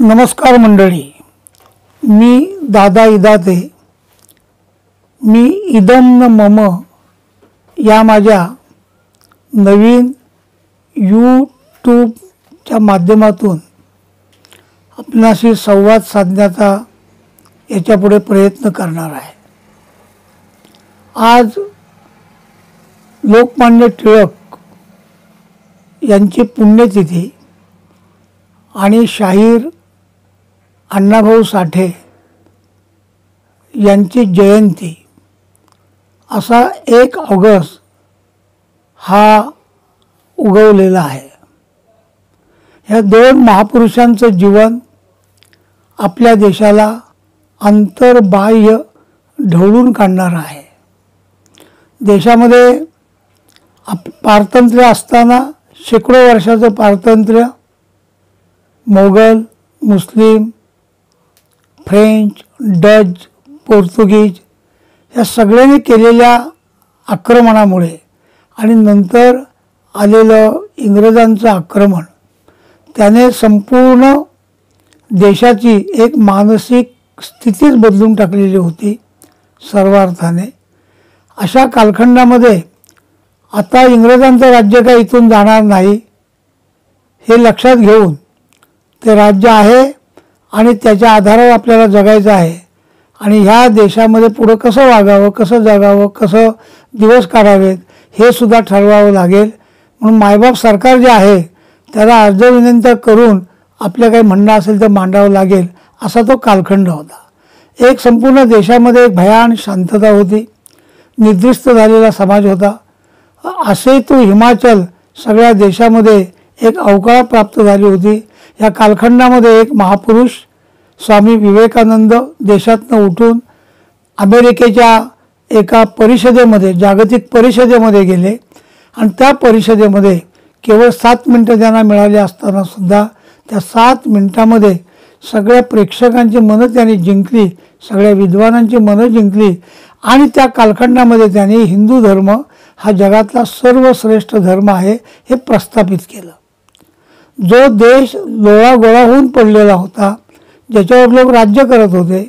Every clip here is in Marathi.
नमस्कार मंडळी, मी दादा इदाते. मी इदम न मम या माझ्या नवीन यूट्यूबच्या माध्यमातून आपणाशी संवाद साधण्याचा याच्यापुढे प्रयत्न करणार आहे. आज लोकमान्य टिळक यांची पुण्यतिथी आणि शाहीर अण्णाभाऊ साठे यांची जयंती असा 1 ऑगस्ट हा उगवलेला आहे. ह्या 2 महापुरुषांचं जीवन आपल्या देशाला अंतर्बाह्य ढवळून काढणारं आहे. देशामध्ये पारतंत्र्य असताना शेकडो वर्षाचं पारतंत्र्य मोगल, मुस्लिम, फ्रेंच, डच, पोर्तुगीज या सगळ्यांनी केलेल्या आक्रमणामुळे आणि नंतर आलेलं इंग्रजांचं आक्रमण त्याने संपूर्ण देशाची एक मानसिक स्थितीच बदलून टाकलेली होती सर्वार्थाने. अशा कालखंडामध्ये आता इंग्रजांचं राज्य काही इथून जाणार नाही हे लक्षात घेऊन ते राज्य आहे आणि त्याच्या आधारावर आपल्याला जगायचं आहे आणि ह्या देशामध्ये पुढं कसं वागावं, कसं जगावं, कसं दिवस काढावेत हे सुद्धा ठरवावं लागेल. म्हणून मायबाप सरकार जे आहे त्याला अर्ज विनंत्या करून आपलं काही म्हणणं असेल तर मांडावं लागेल असा तो कालखंड होता. एक संपूर्ण देशामध्ये एक भयान शांतता होती, निद्रिस्त झालेला समाज होता. असे तो हिमाचल सगळ्या देशामध्ये एक अवकाळ प्राप्त झाली होती. या कालखंडामध्ये एक महापुरुष स्वामी विवेकानंद देशातनं उठून अमेरिकेच्या एका परिषदेमध्ये, जागतिक परिषदेमध्ये गेले आणि त्या परिषदेमध्ये केवळ 7 मिनटं त्यांना मिळाली असताना सुद्धा त्या 7 मिनटामध्ये सगळ्या प्रेक्षकांची मनं त्यांनी जिंकली, सगळ्या विद्वानांची मनं जिंकली आणि त्या कालखंडामध्ये त्यांनी हिंदू धर्म हा जगातला सर्वश्रेष्ठ धर्म आहे हे प्रस्थापित केलं. जो देश लोळागोळा होऊन पडलेला होता, ज्याच्यावर लोक राज्य करत होते,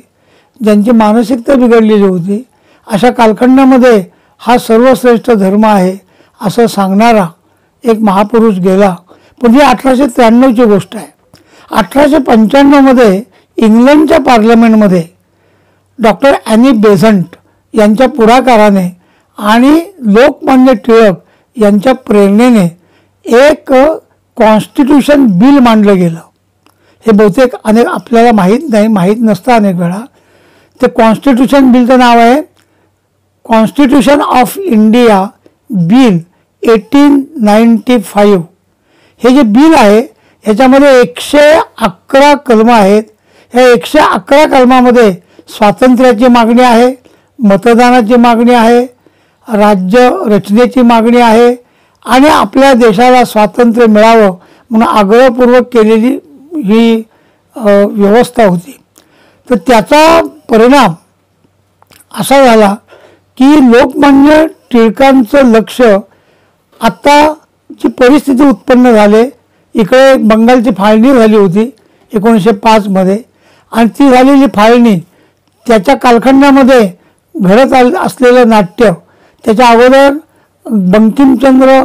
ज्यांची मानसिकता बिघडलेली होती, अशा कालखंडामध्ये हा सर्वश्रेष्ठ धर्म आहे असं सांगणारा एक महापुरुष गेला. पण ही 1893ची गोष्ट आहे. 1895मध्ये इंग्लंडच्या पार्लमेंटमध्ये डॉक्टर ॲनी बेझंट यांच्या पुढाकाराने आणि लोकमान्य टिळक यांच्या प्रेरणेने एक कॉन्स्टिट्यूशन बिल मांडलं गेलं. हे बहुतेक अनेक आपल्याला माहीत नसतं अनेक वेळा. ते कॉन्स्टिट्यूशन बिलचं नाव आहे कॉन्स्टिट्यूशन ऑफ इंडिया बिल 1895. हे जे बिल आहे ह्याच्यामध्ये 111 कलमं आहेत. ह्या 111 कलमामध्ये स्वातंत्र्याची मागणी आहे, मतदानाची मागणी आहे, राज्य रचनेची मागणी आहे आणि आपल्या देशाला स्वातंत्र्य मिळावं म्हणून आग्रहपूर्वक केलेली ही व्यवस्था होती. तर त्याचा परिणाम असा झाला की लोकमान्य टिळकांचं लक्ष, आत्ता जी परिस्थिती उत्पन्न झाली, इकडे बंगालची फाळणी झाली होती 1905मध्ये आणि ती झालेली फाळणी त्याच्या कालखंडामध्ये घडत असलेलं नाट्य, त्याच्या अगोदर बंकिमचंद्र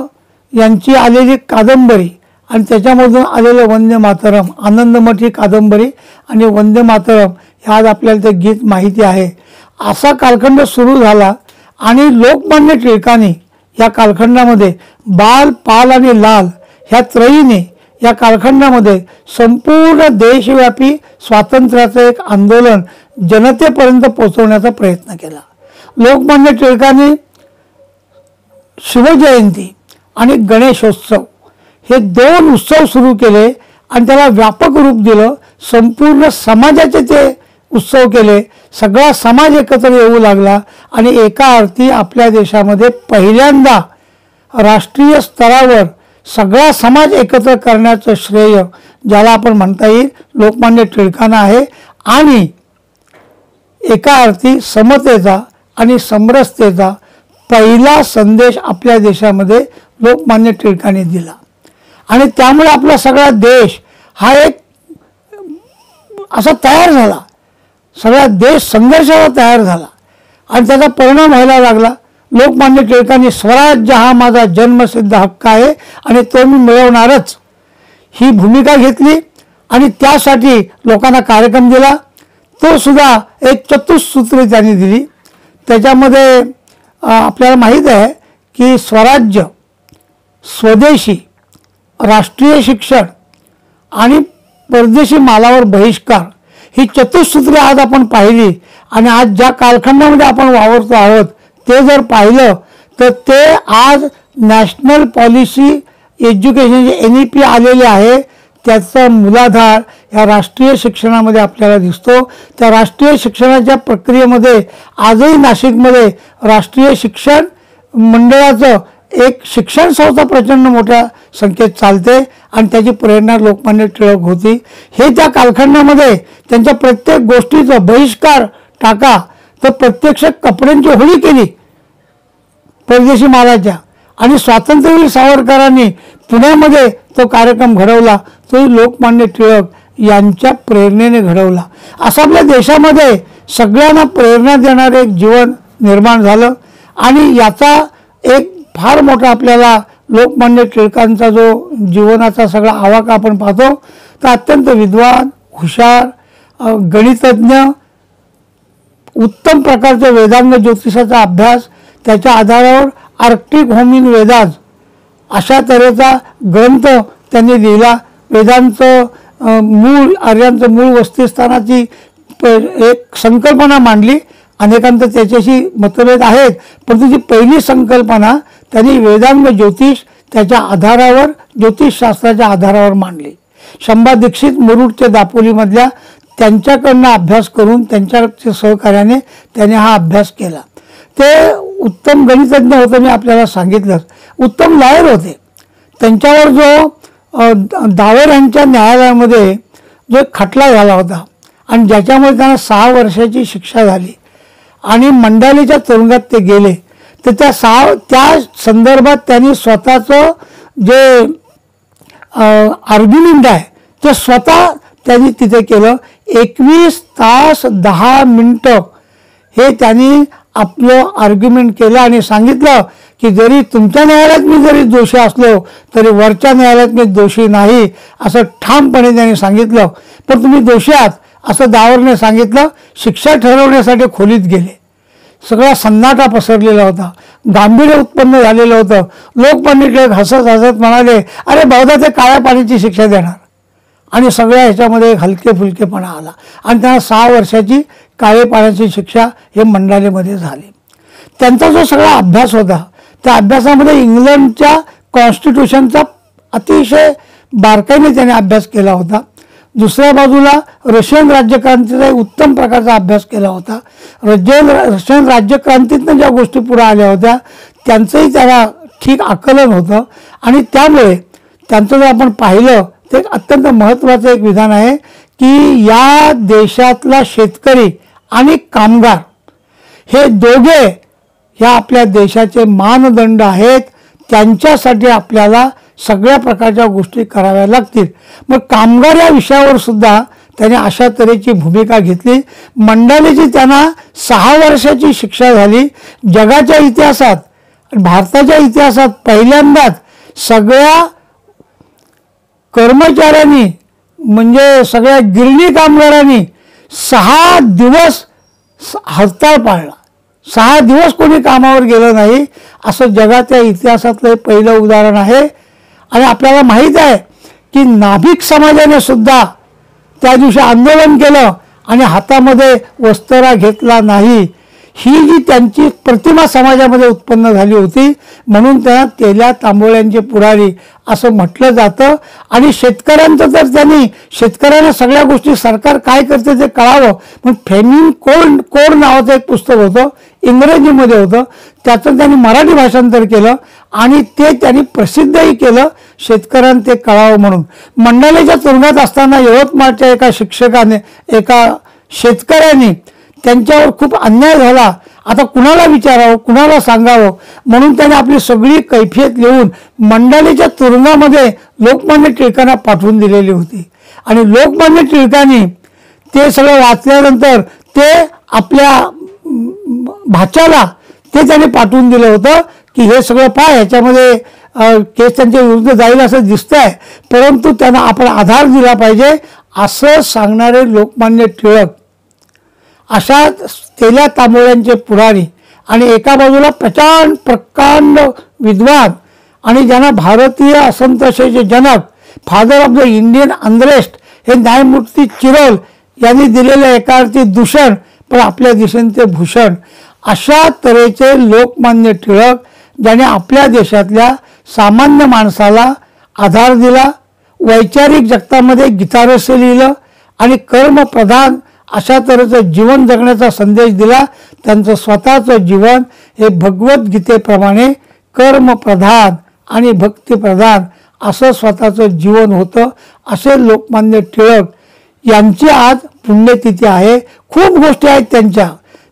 यांची आलेली कादंबरी आणि त्याच्यामधून आलेलं वंदे मातरम, आनंदमठ ही कादंबरी आणि वंदे मातरम ह्या आपल्याला ते गीत माहिती आहे. असा कालखंड सुरू झाला आणि लोकमान्य टिळकांनी या कालखंडामध्ये बाल, पाल आणि लाल ह्या त्रयीने या कालखंडामध्ये संपूर्ण देशव्यापी स्वातंत्र्याचं एक आंदोलन जनतेपर्यंत पोहोचवण्याचा प्रयत्न केला. लोकमान्य टिळकांनी शिवजयंती आणि गणेशोत्सव हे 2 उत्सव सुरू केले आणि त्याला व्यापक रूप दिलं. संपूर्ण समाजाचे ते उत्सव केले. सगळा समाज एकत्र येऊ लागला आणि एका अर्थी आपल्या देशामध्ये पहिल्यांदा राष्ट्रीय स्तरावर सगळा समाज एकत्र करण्याचं श्रेय ज्याला आपण म्हणता येईल लोकमान्य टिळकांना आहे. आणि एका अर्थी समतेचा आणि समरसतेचा पहिला संदेश आपल्या देशामध्ये लोकमान्य टिळकांनी दिला आणि त्यामुळे आपला सगळा देश हा एक असा तयार झाला, सगळा देश संघर्षाला तयार झाला आणि त्याचा परिणाम व्हायला लागला. लोकमान्य टिळकांनी स्वराज्य हा माझा जन्मसिद्ध हक्क आहे आणि तो मी मिळवणारच ही भूमिका घेतली आणि त्यासाठी लोकांना कार्यक्रम दिला. तो सुद्धा एक चतुसूत्री त्यांनी दिली. त्याच्यामध्ये आपल्याला माहीत आहे की स्वराज्य, स्वदेशी, राष्ट्रीय शिक्षण आणि परदेशी मालावर बहिष्कार ही चतुसूत्री आज आपण पाहिली आणि आज ज्या कालखंडामध्ये आपण वावरतो आहोत ते जर पाहिलं तर ते आज नॅशनल पॉलिसी एज्युकेशन जे NEP आलेले आहे त्याचा मूलाधार या राष्ट्रीय शिक्षणामध्ये आपल्याला दिसतो. त्या राष्ट्रीय शिक्षणाच्या प्रक्रियेमध्ये आजही नाशिकमध्ये राष्ट्रीय शिक्षण मंडळाचं एक शिक्षण संस्था प्रचंड मोठ्या संख्येत चालते आणि त्याची प्रेरणा लोकमान्य टिळक होती. हे त्या कालखंडामध्ये त्यांच्या प्रत्येक गोष्टीचा बहिष्कार टाका तर प्रत्यक्ष कपड्यांची होळी केली परदेशी मालाच्या आणि स्वातंत्र्यवीर सावरकरांनी पुण्यामध्ये तो कार्यक्रम घडवला, तोही लोकमान्य टिळक यांच्या प्रेरणेने घडवला. असं आपल्या देशामध्ये सगळ्यांना प्रेरणा देणारं एक जीवन निर्माण झालं आणि याचा एक फार मोठा आपल्याला लोकमान्य टिळकांचा जो जीवनाचा सगळा आवाका आपण पाहतो तर अत्यंत विद्वान, हुशार, गणितज्ञ, उत्तम प्रकारचा वेदांग ज्योतिषाचा अभ्यास, त्याच्या आधारावर आर्क्टिक होमिन वेदाज अशा तऱ्हेचा ग्रंथ त्यांनी लिहिला. वेदांचं मूळ, आर्यांचं मूळ वस्तीस्थानाची एक संकल्पना मांडली. अनेकांत त्याच्याशी मतभेद आहेत पण तुझी पहिली संकल्पना त्यांनी वेदांग ज्योतिष त्याच्या आधारावर, ज्योतिषशास्त्राच्या आधारावर मांडली. शंभा दीक्षित मुरुडच्या दापोलीमधल्या त्यांच्याकडनं अभ्यास करून त्यांच्या सहकार्याने त्याने हा अभ्यास केला. ते उत्तम गणितज्ञ होते, मी आपल्याला सांगितलं. उत्तम लॉयर होते. त्यांच्यावर जो दावर यांच्या न्यायालयामध्ये जो एक खटला झाला होता आणि ज्याच्यामुळे त्यांना 6 वर्षाची शिक्षा झाली आणि मंडालीच्या तुरुंगात ते गेले तर त्या संदर्भात त्यांनी स्वतःचं जे आर्ग्युमेंट आहे ते स्वतः त्यांनी तिथे केलं. 21 तास 10 मिनिटं हे त्यांनी आपलं आर्ग्युमेंट केलं आणि सांगितलं की जरी तुमच्या न्यायालयात मी जरी दोषी असलो तरी वरच्या न्यायालयात मी दोषी नाही असं ठामपणे त्यांनी सांगितलं. पण तुम्ही दोषी आहात असं दावरने सांगितलं. शिक्षा ठरवण्यासाठी खोलीत गेले. सगळा सन्नाटा पसरलेला होता, गांभीर्य उत्पन्न झालेलं होतं. लोकमान्य टिळक हसत हसत म्हणाले, अरे बहुधा ते काळ्या पाण्याची शिक्षा देणार. आणि सगळ्या ह्याच्यामध्ये एक हलके फुलकेपणा आला आणि त्यांना 6 वर्षाची काळे पाण्याची शिक्षा हे मंडालेमध्ये झाली. त्यांचा जो सगळा अभ्यास होता त्या अभ्यासामध्ये इंग्लंडच्या कॉन्स्टिट्यूशनचा अतिशय बारकाईने त्याने अभ्यास केला होता. दुसऱ्या बाजूला रशियन राज्यक्रांतीचा एक उत्तम प्रकारचा अभ्यास केला होता. रशियन राज्यक्रांतीतनं ज्या गोष्टी पुढे आल्या होत्या त्यांचंही त्याला ठीक आकलन होतं आणि त्यामुळे त्यांचं जर आपण पाहिलं ते एक अत्यंत महत्त्वाचं एक विधान आहे की या देशातला शेतकरी आणि कामगार हे दोघे ह्या आपल्या देशाचे मानदंड आहेत. त्यांच्यासाठी आपल्याला सगळ्या प्रकारच्या गोष्टी कराव्या लागतील. मग कामगार या विषयावर सुद्धा त्याने अशा तऱ्हेची भूमिका घेतली. मंडालीची त्यांना 6 वर्षाची शिक्षा झाली. जगाच्या इतिहासात, भारताच्या इतिहासात पहिल्यांदाच सगळ्या कर्मचाऱ्यांनी म्हणजे सगळ्या गिरणी कामगारांनी 6 दिवस हरताळ पाळला. 6 दिवस कोणी कामावर गेलं नाही असं जगाच्या इतिहासातलं पहिलं उदाहरण आहे. आणि आपल्याला माहीत आहे की नाभिक समाजाने सुद्धा त्या दिवशी आंदोलन केलं आणि हातामध्ये वस्त्रा घेतला नाही. ही जी त्यांची प्रतिमा समाजामध्ये उत्पन्न झाली होती म्हणून त्यांना तेल्या तांबोळ्यांचे पुढारी असं म्हटलं जातं. आणि शेतकऱ्यांचं तर त्यांनी शेतकऱ्यांना सगळ्या गोष्टी सरकार काय करते ते कळावं पण फेमिन कोड नावाचं एक पुस्तक होतं, इंग्रजीमध्ये होतं, त्याचं त्यांनी मराठी भाषांतर केलं आणि ते त्यांनी प्रसिद्धही केलं शेतकऱ्यांना ते कळावं म्हणून. मंडालेच्या तुरुंगात असताना यवतमाळच्या एका शिक्षकाने, एका शेतकऱ्याने त्यांच्यावर खूप अन्याय झाला. आता कुणाला विचारावं, कुणाला सांगावं म्हणून त्याने आपली सगळी कैफियत लिहून मंडालेच्या तुरुंगामध्ये लोकमान्य टिळकांना पाठवून दिलेली होती. आणि लोकमान्य टिळकांनी ते सगळं वाचल्यानंतर ते आपल्या भाच्याला ते त्याने पाठवून दिलं होतं की हे सगळं पाय ह्याच्यामध्ये केस त्यांच्या विरुद्ध जाईल असं दिसतंय, परंतु त्यांना आपण आधार दिला पाहिजे असं सांगणारे लोकमान्य टिळक अशा तेल्या तांबोळ्यांचे पुढारी आणि एका बाजूला प्रकांड विद्वान आणि ज्यांना भारतीय असंतोषाचे जनक father of the Indian unrest हे न्यायमूर्ती चिरोल यांनी दिलेले एका अर्थी दूषण पण आपल्या दिशेने ते भूषण, अशा तऱ्हेचे लोकमान्य टिळक ज्याने आपल्या देशातल्या सामान्य माणसाला आधार दिला, वैचारिक जगतामध्ये गीतारहस्य लिहिलं आणि कर्मप्रधान अशा तऱ्हेचं जीवन जगण्याचा संदेश दिला. त्यांचं स्वतःचं जीवन हे भगवद्गीतेप्रमाणे कर्मप्रधान आणि भक्तिप्रधान असं स्वतःचं जीवन होतं. असे लोकमान्य टिळक यांची आज पुण्यतिथी आहे. खूप गोष्टी आहेत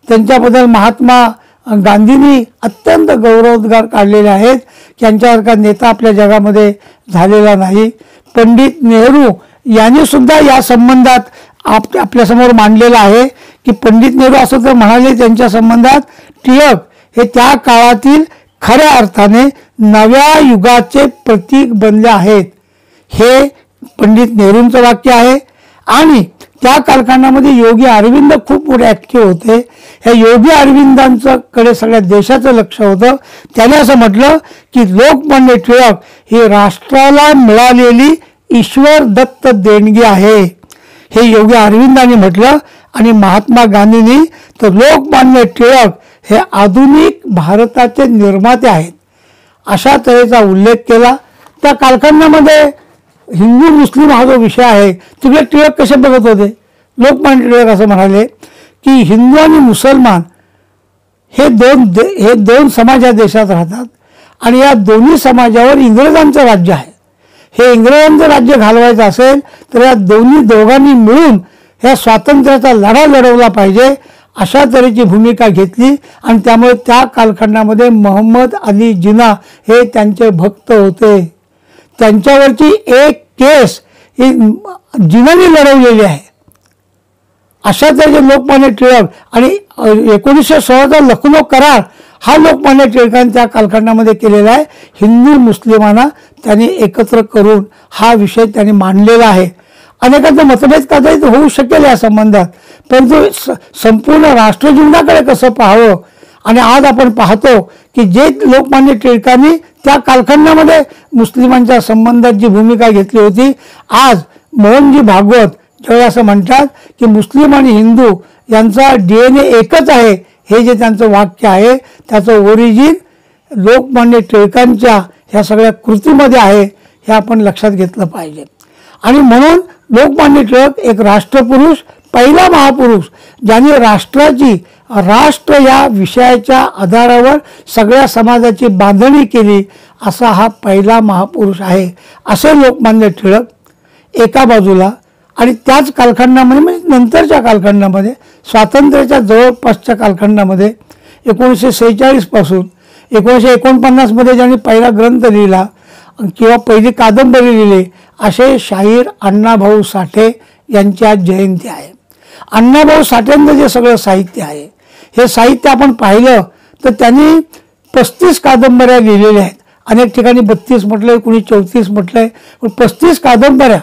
त्यांच्याबद्दल महात्मा गांधींनी अत्यंत गौरवोद्गार काढलेले आहेत. त्यांच्यासारखा नेता आपल्या जगामध्ये झालेला नाही. पंडित नेहरू यांनी सुद्धा या संबंधात आपल्यासमोर मांडलेलं आहे की पंडित नेहरू असं तर म्हणाले त्यांच्या संबंधात, टिळक हे त्या काळातील खऱ्या अर्थाने नव्या युगाचे प्रतीक बनले आहेत. हे पंडित नेहरूंचं वाक्य आहे. आणि त्या कालखंडामध्ये योगी अरविंद खूप मोठे ॲक्टिव्ह होते. ह्या योगी अरविंदांचं कडे सगळ्या देशाचं लक्ष होतं. त्याने असं म्हटलं की लोकमान्य टिळक ही राष्ट्राला मिळालेली ईश्वर दत्त देणगी आहे, हे योगी अरविंदांनी म्हटलं. आणि महात्मा गांधींनी तर लोकमान्य टिळक हे आधुनिक भारताचे निर्माते आहेत अशा तऱ्हेचा उल्लेख केला. त्या कालखंडामध्ये हिंदू मुस्लिम हा जो विषय आहे तिकडे टिळक कसे बघत होते? लोकमान्य टिळक असं म्हणाले की हिंदू आणि मुसलमान हे दोन समाज या देशात राहतात आणि या दोन्ही समाजावर इंग्रजांचं राज्य आहे. हे इंग्रजांचं राज्य घालवायचं असेल तर या दोघांनी मिळून ह्या स्वातंत्र्याचा लढा लढवला पाहिजे अशा तऱ्हेची भूमिका घेतली. आणि त्यामुळे त्या कालखंडामध्ये मोहम्मद अली जिना हे त्यांचे भक्त होते. त्यांच्यावरची एक केस ही जिनाने लढवलेली आहे. अशा तऱ्हेचे लोकमान्य टिळक आणि 1916चा लखनौ करार हा लोकमान्य टिळकांनी त्या कालखंडामध्ये केलेला आहे. हिंदू मुस्लिमांना त्यांनी एकत्र करून हा विषय त्यांनी मांडलेला आहे. अनेकांचा मतभेद कदाचित होऊ शकेल या संबंधात, परंतु संपूर्ण राष्ट्रजीवनाकडे कसं पाहावं. आणि आज आपण पाहतो की जे लोकमान्य टिळकांनी त्या कालखंडामध्ये मुस्लिमांच्या संबंधात जी भूमिका घेतली होती, आज मोहनजी भागवत ज्यावेळी असं म्हणतात की मुस्लिम आणि हिंदू यांचा DNA एकच आहे, हे जे त्यांचं वाक्य आहे त्याचं ओरिजिन लोकमान्य टिळकांच्या ह्या सगळ्या कृतीमध्ये आहे, हे आपण लक्षात घेतलं पाहिजे. आणि म्हणून लोकमान्य टिळक एक राष्ट्रपुरुष, पहिला महापुरुष ज्यांनी राष्ट्र या विषयाच्या आधारावर सगळ्या समाजाची बांधणी केली असा हा पहिला महापुरुष आहे. असे लोकमान्य टिळक एका बाजूला. आणि त्याच कालखंडामध्ये म्हणजे नंतरच्या कालखंडामध्ये स्वातंत्र्याच्या जवळपासच्या कालखंडामध्ये 1946 पासून 1949 ज्यांनी पहिला ग्रंथ लिहिला किंवा पहिली कादंबरी लिहिली असे शाहीर अण्णाभाऊ साठे यांची आज जयंती आहे. अण्णाभाऊ साठेंचं जे सगळं साहित्य आहे हे साहित्य आपण पाहिलं तर त्यांनी 35 कादंबऱ्या लिहिलेल्या आहेत. अनेक ठिकाणी 32 म्हटलंय, कुणी 34 म्हटलंय, पण 35 कादंबऱ्या.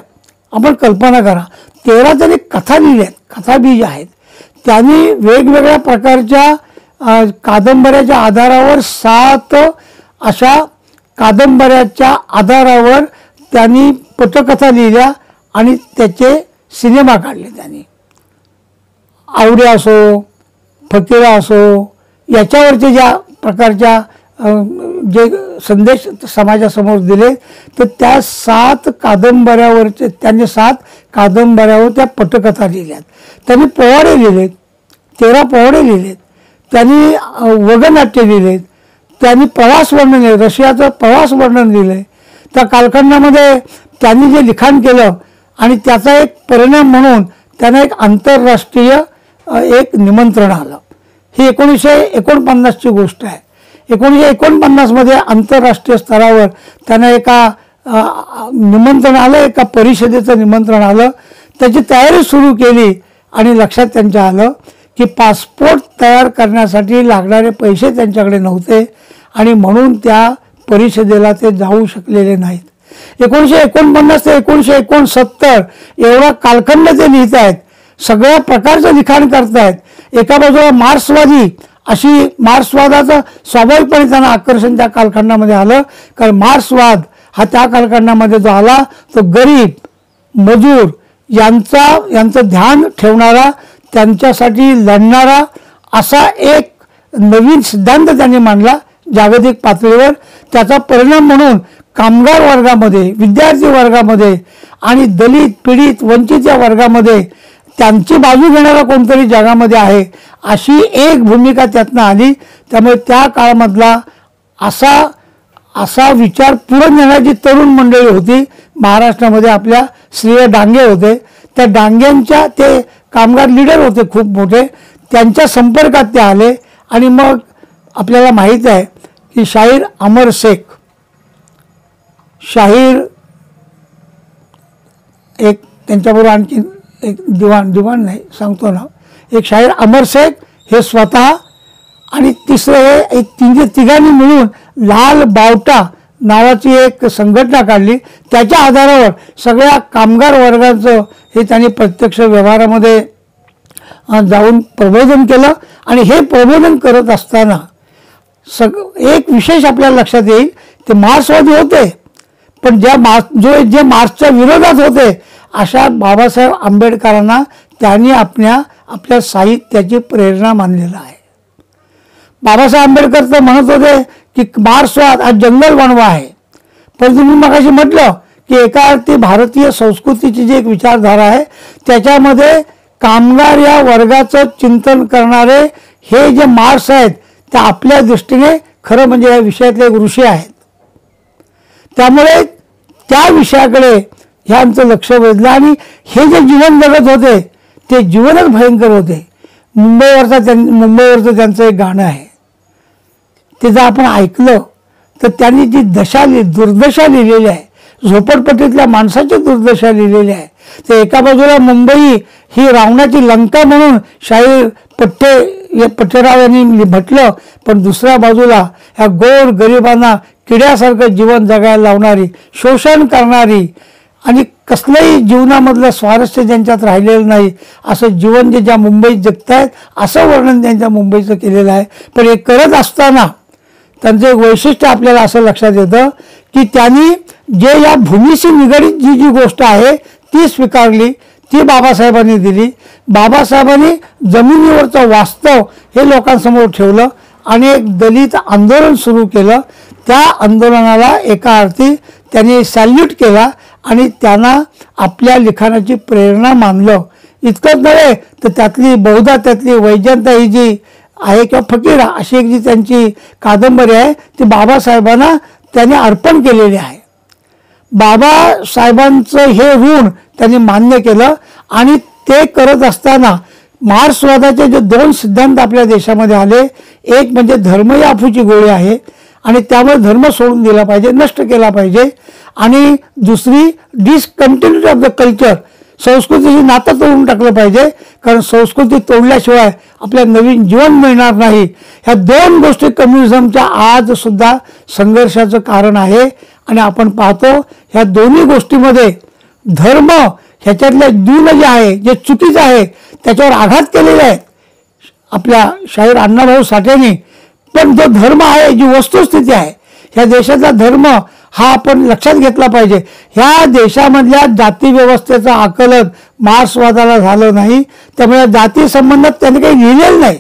आपण कल्पना करा. 13 त्यांनी कथा लिहिल्या आहेत, कथाबीज आहेत. त्यांनी वेगवेगळ्या प्रकारच्या कादंबऱ्याच्या आधारावर 7 अशा कादंबऱ्याच्या आधारावर त्यांनी पटकथा लिहिल्या आणि त्याचे सिनेमा काढले. त्यांनी आवड्या असो, फकीरा असो, याच्यावरचे ज्या प्रकारच्या जे संदेश समाजासमोर दिले तर त्या 7 कादंबऱ्यावरचे त्यांनी 7 कादंबऱ्यावर त्या पटकथा लिहिल्यात. त्यांनी पोवाडे लिहिलेत, 13 पोवाडे लिहिलेत. त्यांनी वगनाट्य लिहिलेत. त्यांनी प्रवास वर्णन लिहिले, रशियाचं प्रवास वर्णन लिहिलं. त्या कालखंडामध्ये त्यांनी जे लिखाण केलं आणि त्याचा एक परिणाम म्हणून त्यांना एक आंतरराष्ट्रीय एक निमंत्रण आलं. ही 1949ची गोष्ट आहे. 1949 आंतरराष्ट्रीय स्तरावर त्यांना एका निमंत्रण आलं, एका परिषदेचं निमंत्रण आलं. त्याची तयारी सुरू केली आणि लक्षात त्यांच्या आलं की पासपोर्ट तयार करण्यासाठी लागणारे पैसे त्यांच्याकडे नव्हते आणि म्हणून त्या परिषदेला ते जाऊ शकलेले नाहीत. 1949 ते 1969 एवढा कालखंड ते लिहित आहेत, सगळ्या प्रकारचं लिखाण करतायत. एका बाजूला मार्क्सवादी अशी मार्क्सवादाचं स्वाभाविकपणे त्यांना आकर्षण त्या कालखंडामध्ये आलं, कारण मार्क्सवाद हा त्या कालखंडामध्ये जो आला तो गरीब मजूर यांचं ध्यान ठेवणारा, त्यांच्यासाठी लढणारा असा एक नवीन सिद्धांत त्यांनी मांडला जागतिक पातळीवर. त्याचा परिणाम म्हणून कामगार वर्गामध्ये, विद्यार्थी वर्गामध्ये आणि दलित पीडित वंचित या वर्गामध्ये त्यांची बाजू घेणारा कोणतरी जगामध्ये आहे अशी एक भूमिका त्यातनं आली. त्यामुळे त्या काळामधला असा विचार पुढे नेणारी तरुण मंडळी होती महाराष्ट्रामध्ये. आपल्या श्रीय डांगे होते, त्या डांग्यांच्या ते कामगार लीडर होते खूप मोठे, त्यांच्या संपर्कात ते आले. आणि मग आपल्याला माहीत आहे की शाहीर अमर शेख, शाहीर एक त्यांच्याबरोबर आणखी एक दिवाण नाही सांगतो ना, एक शाहीर अमर शेख हे स्वतः आणि तिसरं हे एक तिघांनी मिळून लाल बावटा नावाची एक संघटना काढली. त्याच्या आधारावर सगळ्या कामगार वर्गाचं हे त्यांनी प्रत्यक्ष व्यवहारामध्ये जाऊन प्रबोधन केलं. आणि हे प्रबोधन करत असताना एक विशेष आपल्याला लक्षात येईल, ते मार्क्सवादी होते पण जे मार्क्सच्या विरोधात होते अशा बाबासाहेब आंबेडकरांना त्यांनी आपल्या साहित्याची प्रेरणा मानलेलं आहे. बाबासाहेब आंबेडकर तर म्हणत होते की मार्क्सवाद हा जंगल बनवा आहे, पण तुम्ही मगाशी म्हटलं की एका अर्थी भारतीय संस्कृतीची जी एक विचारधारा आहे त्याच्यामध्ये कामगार या वर्गाचं चिंतन करणारे हे जे मार्क्स आहेत ते आपल्या दृष्टीने खरं म्हणजे या विषयातले एक ऋषी आहेत. त्यामुळे त्या विषयाकडे ह्यांचं लक्ष वेधलं आणि हे जे जीवन जगत होते ते जीवनच भयंकर होते. मुंबईवरचं त्यांचं एक गाणं आहे, ते जर आपण ऐकलं तर त्यांनी जी दुर्दशा लिहिलेली आहे, झोपडपट्टीतल्या माणसाची दुर्दशा लिहिलेली आहे. ते एका बाजूला मुंबई ही रावणाची लंका म्हणून शाहीर पठ्ठेराव यांनी म्हटलं, पण दुसऱ्या बाजूला ह्या गोर गरिबांना किड्यासारखं जीवन जगायला लावणारी, शोषण करणारी आणि कसलंही जीवनामधलं स्वारस्य ज्यांच्यात राहिलेलं नाही असं जीवन जे ज्या मुंबईत जगतायत असं वर्णन त्यांच्या मुंबईचं केलेलं आहे. पण हे करत असताना त्यांचं एक वैशिष्ट्य आपल्याला असं लक्षात येतं की त्यांनी जे या भूमीशी निगडीत जी गोष्ट आहे ती स्वीकारली, ती बाबासाहेबांनी दिली. बाबासाहेबांनी जमिनीवरचं वास्तव हे लोकांसमोर ठेवलं आणि एक दलित आंदोलन सुरू केलं. त्या आंदोलनाला एका अर्थी त्यांनी सॅल्यूट केला आणि त्यांना आपल्या लिखाणाची प्रेरणा मानलं. इतकंच नव्हे तर बहुधा त्यातली वैजयंता ही जी आहे किंवा फकीरा अशी एक जी त्यांची कादंबरी आहे ती बाबासाहेबांना त्यांनी अर्पण केलेली आहे. बाबासाहेबांचं हे ऋण त्यांनी मान्य केलं आणि ते करत असताना मार्क्सवादाचे जे दोन सिद्धांत आपल्या देशामध्ये आले, एक म्हणजे धर्म ही अफूची गोळी आहे आणि त्यामुळे धर्म सोडून दिला पाहिजे, नष्ट केला पाहिजे, आणि दुसरी डिसकंटिन्युटी ऑफ द कल्चर, संस्कृतीशी नातं तोडून टाकलं पाहिजे, कारण संस्कृती तोडल्याशिवाय आपल्याला नवीन जीवन मिळणार नाही. ह्या दोन गोष्टी कम्युनिझमच्या आज सुद्धा संघर्षाचं कारण आहे. आणि आपण पाहतो ह्या दोन्ही गोष्टीमध्ये धर्म ह्याच्यातल्या दून जे आहे, जे चुकीचं आहे त्याच्यावर आघात केलेला आहे आपल्या शाहीर अण्णाभाऊ साठेंनी. पण जो धर्म आहे, जी वस्तुस्थिती आहे, ह्या देशाचा धर्म हा आपण लक्षात घेतला पाहिजे. ह्या देशामधल्या जाती व्यवस्थेचं आकलन मार्क्सवादाला झालं नाही, त्यामुळे जाती संबंधात त्यांनी काही लिहिलेलं नाही.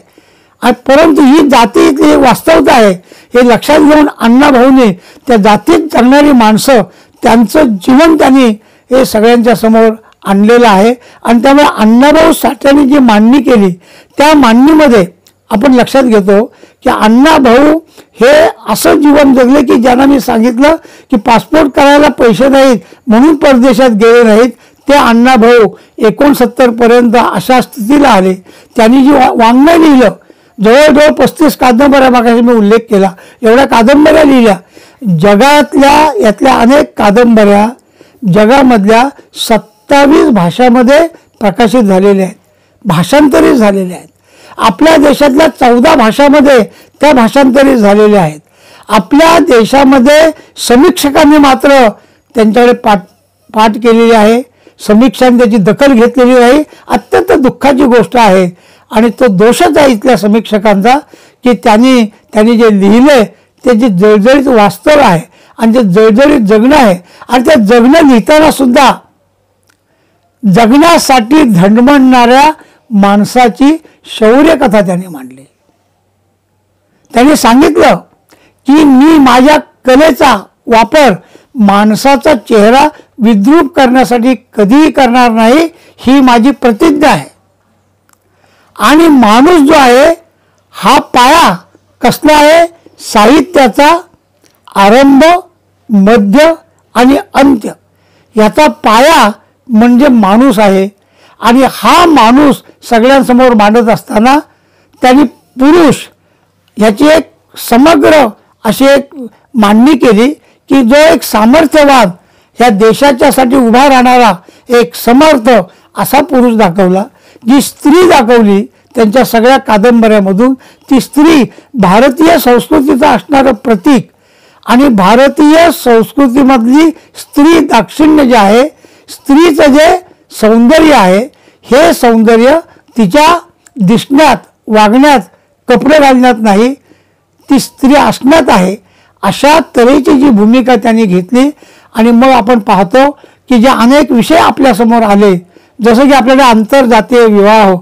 परंतु ही जातीतली वास्तवता आहे हे लक्षात घेऊन अण्णाभाऊंनी त्या जातीत जगणारी माणसं त्यांचं जीवन त्यांनी हे सगळ्यांच्या समोर आणलेलं आहे. आणि त्यामुळे अण्णाभाऊ साठ्यांनी जी मांडणी केली त्या मांडणीमध्ये आपण लक्षात घेतो की अण्णाभाऊ हे असं जीवन जगले की ज्यांना मी सांगितलं की पासपोर्ट करायला पैसे नाहीत म्हणून परदेशात गेले नाहीत, ते अण्णाभाऊ 69 पर्यंत अशा स्थितीला आले. त्यांनी जी वाङ्मय लिहिलं, जवळजवळ 35 कादंबऱ्या, मागाशी मी उल्लेख केला, एवढ्या कादंबऱ्या लिहिल्या. जगातल्या यातल्या अनेक कादंबऱ्या जगामधल्या 27 भाषामध्ये प्रकाशित झालेल्या आहेत. भाषांतरित झालेल्या आहेत. आपल्या देशातल्या 14 भाषामध्ये त्या भाषांतरित झालेल्या आहेत. आपल्या देशामध्ये समीक्षकांनी मात्र त्यांच्याकडे पाठ केलेली आहे. समीक्षांनी त्याची दखल घेतलेली नाही. अत्यंत दुःखाची गोष्ट आहे आणि तो दोषच आहे इथल्या समीक्षकांचा की त्यांनी जे लिहिलंय ते जे जळजळीत वास्तव आहे आणि ते जळजळीत जगणं आहे आणि ते जगणं लिहिताना सुद्धा जगण्यासाठी धडपडणाऱ्या माणसाची शौर्यकथा त्यांनी मांडली. त्यांनी सांगितलं की मी माझ्या कलेचा वापर माणसाचा चेहरा विद्रूप करण्यासाठी कधीही करणार नाही, ही माझी प्रतिज्ञा आहे. आणि माणूस जो आहे हा पाया कसला आहे? साहित्याचा आरंभ, मध्य आणि अंत्य याचा पाया म्हणजे माणूस आहे. आणि हा माणूस सगळ्यांसमोर मांडत असताना त्यांनी पुरुष ह्याची एक समग्र अशी एक मांडणी केली की जो एक सामर्थ्यवान ह्या देशाच्यासाठी उभा राहणारा एक समर्थ असा पुरुष दाखवला. जी स्त्री दाखवली त्यांच्या सगळ्या कादंबऱ्यामधून ती स्त्री भारतीय संस्कृतीचं असणारं प्रतीक आणि भारतीय संस्कृतीमधली स्त्री दाक्षिण्य जे आहे, स्त्रीचं जे सौंदर्य आहे, हे सौंदर्य तिच्या दिसण्यात, वागण्यात, कपडे घालण्यात नाही, ती स्त्री असण्यात आहे. अशा तऱ्हेची जी भूमिका त्यांनी घेतली. आणि मग आपण पाहतो की जे अनेक विषय आपल्यासमोर आले, जसं की आपल्याकडे आंतरजातीय विवाह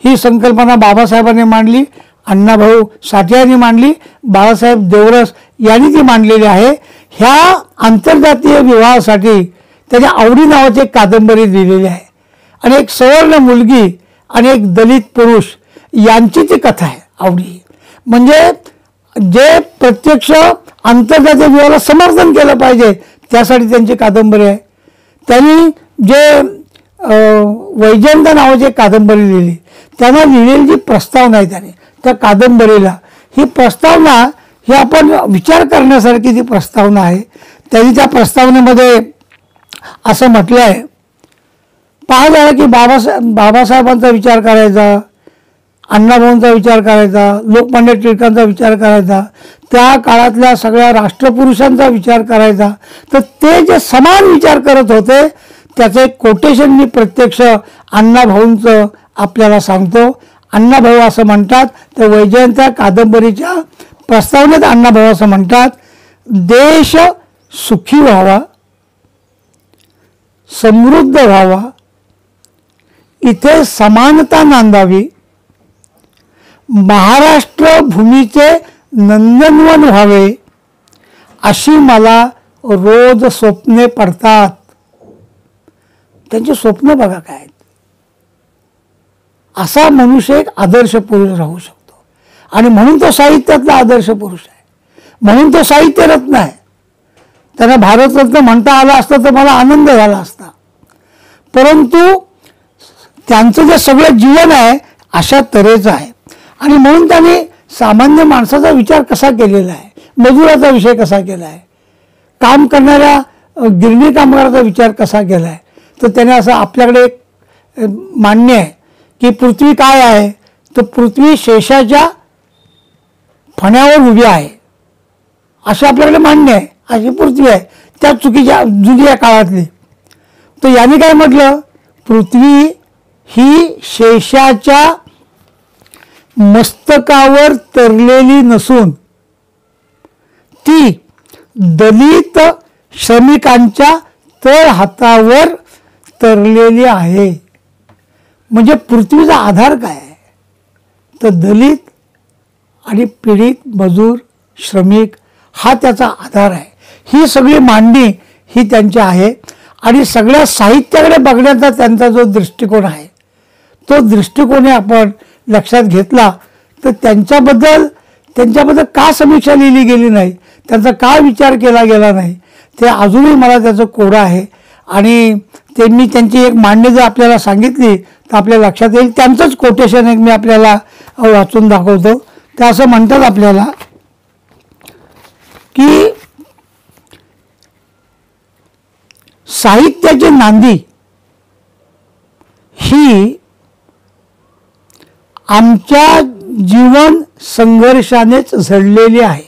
ही संकल्पना बाबासाहेबांनी मांडली, अण्णाभाऊ साठे यांनी मांडली, बाळासाहेब देवरस यांनी ती मांडलेली आहे. ह्या आंतरजातीय विवाहासाठी त्याच्या आवडी नावाची एक कादंबरी लिहिलेली आहे. आणि एक सवर्ण मुलगी आणि एक दलित पुरुष यांची ती कथा आहे आवडी. म्हणजे जे प्रत्यक्ष आंतरजातीय विवाहाला समर्थन केलं पाहिजे त्यासाठी त्यांची कादंबरी आहे. त्यांनी जे वैजयंत नावाची एक कादंबरी लिहिली, त्यांना लिहिलेली जी प्रस्तावना आहे त्याने त्या कादंबरीला, ही प्रस्तावना ही आपण विचार करण्यासारखी ती प्रस्तावना आहे. त्यांनी त्या प्रस्तावनेमध्ये असं म्हटलं आहे, पहा झालं की बाबासाहेबांचा विचार करायचा, अण्णाभाऊंचा विचार करायचा, लोकमान्य टिळकांचा विचार करायचा, त्या काळातल्या सगळ्या राष्ट्रपुरुषांचा विचार करायचा. तर ते जे समान विचार करत होते त्याचं एक कोटेशन मी प्रत्यक्ष अण्णाभाऊंचं आपल्याला सांगतो. अण्णाभाऊ असं म्हणतात, तर वैजयंत कादंबरीच्या प्रस्तावनेत अण्णाभाऊ असं म्हणतात, देश सुखी व्हावा, समृद्ध व्हावा, इथे समानता नांदावी, महाराष्ट्र भूमीचे नंदनवन व्हावे, अशी मला रोज स्वप्ने पडतात. त्यांची स्वप्न बघा काय आहेत. असा मनुष्य एक आदर्श पुरुष राहू शकतो आणि म्हणून तो साहित्यातला आदर्श पुरुष आहे, म्हणून तो साहित्यरत्न आहे. त्यांना भारतरत्न म्हणता आलं असतं तर मला आनंद झाला असता. परंतु त्यांचं जे सगळं जीवन आहे अशा तऱ्हेचं आहे. आणि म्हणून त्यांनी सामान्य माणसाचा विचार कसा केलेला आहे, मजुराचा विषय कसा केला आहे, काम करणाऱ्या गिरणी कामगाराचा विचार कसा केला आहे. तर त्याने असं आपल्याकडे एक मान्य आहे की पृथ्वी काय आहे, तर पृथ्वी शेषाच्या फण्यावर उभी आहे असं आपल्याकडे मान्य आहे. अशी पृथ्वी आहे त्या चुकीच्या जुन्या काळातली. तर यांनी काय म्हटलं, पृथ्वी ही शेषाच्या मस्तकावर तरलेली नसून ती दलित श्रमिकांच्या तळ हातावर तरलेली आहे. म्हणजे पृथ्वीचा आधार काय आहे, तर दलित आणि पीडित मजूर श्रमिक हा त्याचा आधार आहे. ही सगळी मांडणी ही त्यांची आहे. आणि सगळ्या साहित्याकडे बघण्याचा त्यांचा जो दृष्टिकोन आहे, तो दृष्टिकोन आपण लक्षात घेतला तर त्यांच्याबद्दल का समीक्षा लिहिली गेली नाही, त्यांचा का विचार केला गेला नाही, ते अजूनही मला त्याचं कोडं आहे. आणि ते मी त्यांची एक मांडणी जर आपल्याला सांगितली तर आपल्या लक्षात येईल. त्यांचंच कोटेशन एक मी आपल्याला वाचून दाखवतो. ते असं म्हणतात आपल्याला की साहित्याची नांदी ही आमच्या जीवन संघर्षानेच झडलेले आहे.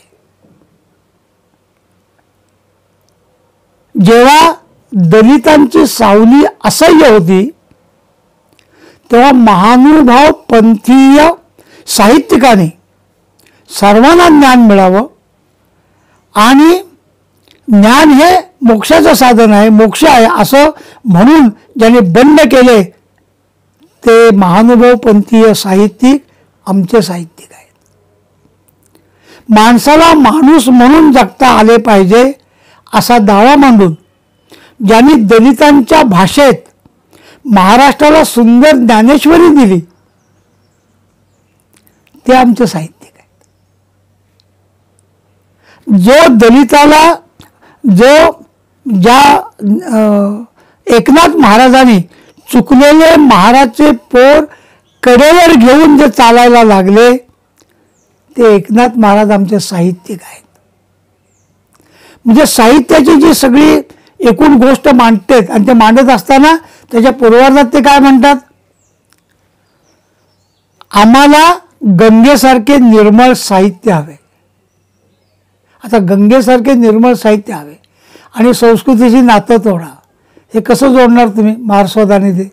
जेव्हा दलितांची सावली असह्य होती तेव्हा महानुभाव पंथीय साहित्यिकाने सर्वांना ज्ञान मिळावं आणि ज्ञान हे मोक्षाचं साधन आहे, मोक्ष आहे असं म्हणून ज्यांनी बंड केले ते महानुभाव पंथीय साहित्यिक आमचे साहित्यिक आहेत. माणसाला माणूस म्हणून जगता आले पाहिजे असा दावा मांडून ज्यांनी दलितांच्या भाषेत महाराष्ट्राला सुंदर ज्ञानेश्वरी दिली ते आमचे साहित्यिक आहेत. जो दलिताला ज्या एकनाथ महाराजांनी चुकलेले महाराजचे पोर कडेवर घेऊन जे चालायला लागले ते एकनाथ महाराज आमचे साहित्यिक आहेत. म्हणजे साहित्याची जी सगळी एकूण गोष्ट मांडतात आणि ते मांडत असताना त्याच्या पूर्वार्धात ते काय म्हणतात, आम्हाला गंगेसारखे निर्मळ साहित्य हवे. आता गंगेसारखे निर्मळ साहित्य हवे आणि संस्कृतीची नातं तोडा, हे कसं जोडणार तुम्ही मार्क्सवादाने? ते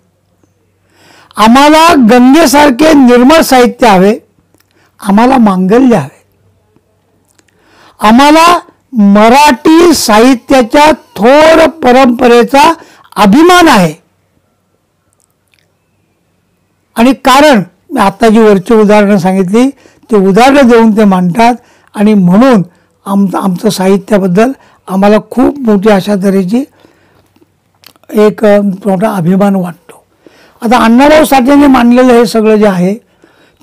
आम्हाला गंगेसारखे निर्मळ साहित्य हवे, आम्हाला मांगल्य हवे, आम्हाला मराठी साहित्याच्या थोर परंपरेचा अभिमान आहे. आणि कारण मी आता जी वरची उदाहरणं सांगितली ते उदाहरणं देऊन ते मांडतात आणि म्हणून आमचं साहित्याबद्दल आम्हाला खूप मोठी अशा तऱ्हेची एक मोठा अभिमान वाटतो. आता अण्णाभाऊ साठेंनी मांडलेलं हे सगळं जे आहे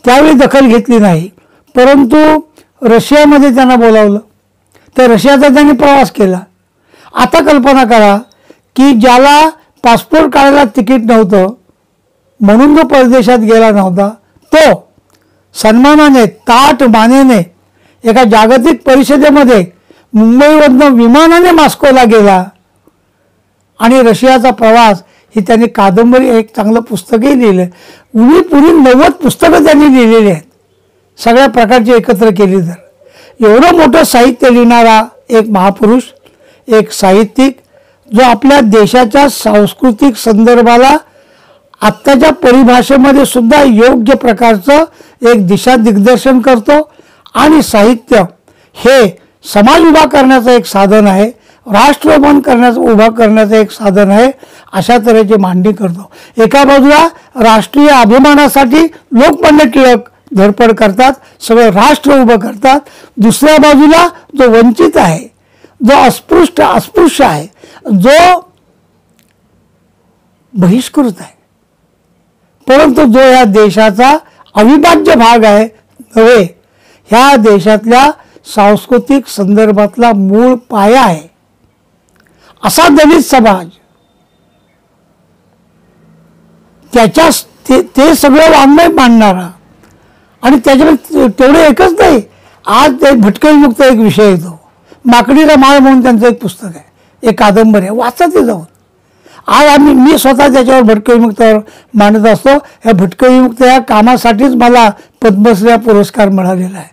त्यावेळी दखल घेतली नाही, परंतु रशियामध्ये त्यांना बोलावलं, तर रशियाचा त्यांनी प्रवास केला. आता कल्पना करा की ज्याला पासपोर्ट काढायला तिकीट नव्हतं म्हणून जो परदेशात गेला नव्हता तो सन्मानाने ताठ मानेने एका जागतिक परिषदेमध्ये मुंबईवरनं विमानाने मॉस्कोला गेला आणि रशियाचा प्रवास ही त्यांनी कादंबरी एक चांगलं पुस्तकही लिहिलं. पुरी 90 पुस्तकं त्यांनी लिहिलेली आहेत सगळ्या प्रकारची एकत्र केली तर. एवढं मोठं साहित्य लिहिणारा एक महापुरुष, एक साहित्यिक जो आपल्या देशाच्या सांस्कृतिक संदर्भाला आत्ताच्या परिभाषेमध्ये सुद्धा योग्य प्रकारचं एक दिशा दिग्दर्शन करतो आणि साहित्य हे समाज उभा करण्याचं एक साधन आहे, राष्ट्र उभा करण्याचं एक साधन आहे, अशा तऱ्हेची मांडणी करतो. एका बाजूला राष्ट्रीय अभिमानासाठी लोकमान्य टिळक धडपड करतात, सगळं राष्ट्र उभं करतात. दुसऱ्या बाजूला जो वंचित आहे, जो अस्पृश्य आहे, जो बहिष्कृत आहे, परंतु जो या देशाचा अविभाज्य भाग आहे नव्हे, ह्या देशातल्या सांस्कृतिक संदर्भातला मूळ पाया आहे असा दलित समाज, त्याच्या ते सगळं वाङ्मय मांडणारा. आणि त्याच्यामध्ये तेवढं एकच नाही, आज ते भटकळीमुक्त एक विषय येतो, माकडीला माळ म्हणून त्यांचं एक पुस्तक आहे, एक कादंबरी आहे, वाचा ते जाऊन. आज मी स्वतः त्याच्यावर भटकळीमुक्तावर मांडत असतो. ह्या भटकळीमुक्त या कामासाठीच मला पद्मश्री पुरस्कार मिळालेला आहे.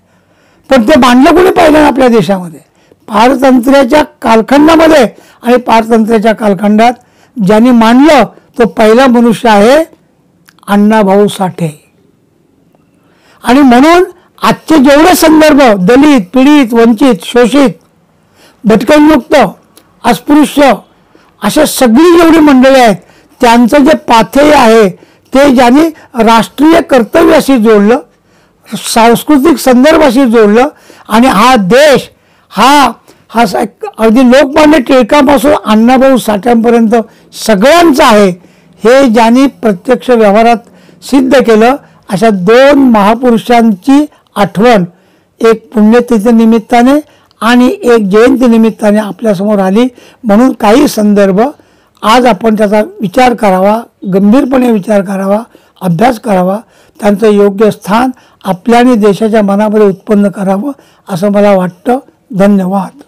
पण ते मांडलं कोणी पाहिलं आपल्या देशामध्ये? पारतंत्र्याच्या कालखंडामध्ये. आणि पारतंत्र्याच्या कालखंडात ज्यांनी मांडलं तो पहिला मनुष्य आहे अण्णाभाऊ साठे. आणि म्हणून आजचे जेवढे संदर्भ दलित, पीडित, वंचित, शोषित, भटकळीमुक्त, अस्पृश्य अशा सगळी जेवढी मंडळी आहेत त्यांचं जे पाथेय आहे ते ज्यांनी राष्ट्रीय कर्तव्याशी जोडलं, सांस्कृतिक संदर्भाशी जोडलं आणि हा देश हा अगदी लोकमान्य टिळकापासून अण्णाभाऊ साठ्यांपर्यंत सगळ्यांचा आहे हे ज्यांनी प्रत्यक्ष व्यवहारात सिद्ध केलं, अशा दोन महापुरुषांची आठवण एक पुण्यतिथी निमित्ताने आणि एक जयंती निमित्ताने आपल्यासमोर आली. म्हणून काही संदर्भ आज आपण त्याचा विचार करावा, गंभीरपणे विचार करावा, अभ्यास करावा, त्यांचं योग्य स्थान आपल्या आणि देशाच्या मनामध्ये उत्पन्न करावं असं मला वाटतं. धन्यवाद.